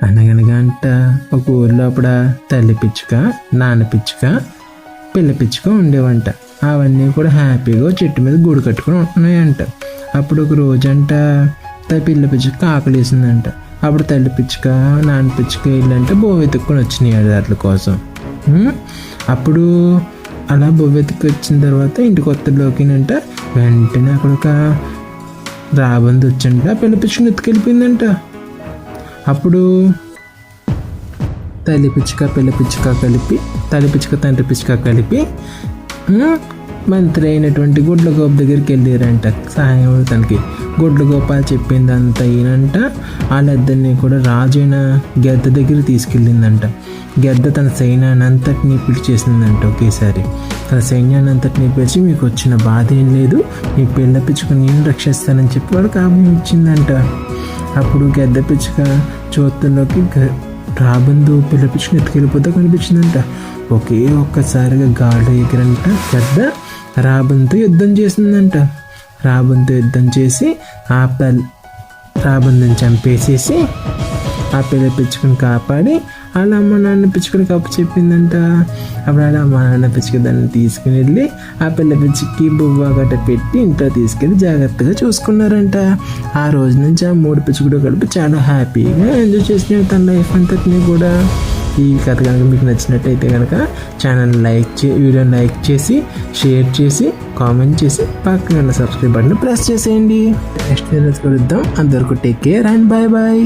అనగనగా అంట ఒక ఊర్లో అప్పుడు తల్లి పిచ్చుక, నాన్న పిచ్చుక, పిల్ల పిచ్చుక ఉండేవంట. అవన్నీ కూడా హ్యాపీగా చెట్టు మీద గూడు కట్టుకుని ఉంటున్నాయంట. అప్పుడు ఒక రోజంట పిల్ల పిచ్చుక ఆకలి వేసిందంట. అప్పుడు తల్లి పిచ్చుక, నాన్న పిచ్చుక వెళ్ళంటే బొవ్వెతుక్కొని వచ్చినాయి వాటి కోసం. అప్పుడు అలా బొవ్వెతుక్కి వచ్చిన తర్వాత ఇంటికి కొత్తలోకినంట వెంటనే అక్కడ ఒక రాబందు వచ్చంట పిల్ల పిచ్చుకని ఎత్తుకెళ్ళిపోయిందంట. అప్పుడు తల్లి పిచ్చుక, పిల్ల పిచ్చుక కలిపి, తల్లి పిచ్చుక, తండ్రి పిచ్చుక కలిపి మంత్రి అయినటువంటి గుడ్లగోప దగ్గరికి వెళ్ళారంట సహాయం తనకి. గుడ్లగోప చెప్పింది అంత అయినంట వాళ్ళిద్దరిని కూడా రాజు అయిన గెద్ద దగ్గర తీసుకెళ్ళిందంట. గెద్ద తన సైన్యాన్ని అంతటినీ పిలిచేసిందంట. ఒకేసారి తన సైన్యాన్ని అంతటినీ పిలిచి, మీకు వచ్చిన బాధ ఏం లేదు, మీ పిల్ల పిచ్చుక నేను రక్షిస్తానని చెప్పి వాడికి ఆజ్ఞ ఇచ్చిందంట. అప్పుడు గెద్ద పిచ్చుక చూతుల్లోకి రాబందు పిల్ల పిచ్చుకుని ఎత్తుకెళ్ళిపోతే కనిపించిందంట. ఒక్కసారిగా గాలి ఎగిరంట గద్ద రాబందుతో యుద్ధం చేసిందంట. రాబందుతో యుద్ధం చేసి రాబందుని చంపేసేసి ఆ పిల్ల పిచ్చుకుని కాపాడి వాళ్ళ అమ్మ నాన్న పిచ్చుకుని కప్పు చెప్పిందంట. అప్పుడు వాళ్ళ అమ్మ నాన్న పిచ్చుక దాన్ని తీసుకుని వెళ్ళి ఆ పిల్ల పిచ్చుకి బువ్వ గట్ట పెట్టి ఇంట్లో తీసుకెళ్ళి జాగ్రత్తగా చూసుకున్నారంట. ఆ రోజు నుంచి ఆ 3 పిచ్చుకలు కలిపి చాలా హ్యాపీగా ఎంజాయ్ చేసినారు తన లైఫ్ అంతటినీ కూడా. ఈ కథ కనుక మీకు నచ్చినట్టయితే కనుక ఛానల్ వీడియోని లైక్ చేసి, షేర్ చేసి, కామెంట్ చేసి, పక్కన సబ్స్క్రైబ్ బటన్ ప్రెస్ చేసేయండి. నెక్స్ట్ వీడియోస్ కలుద్దాం. అందరికీ take care and bye bye.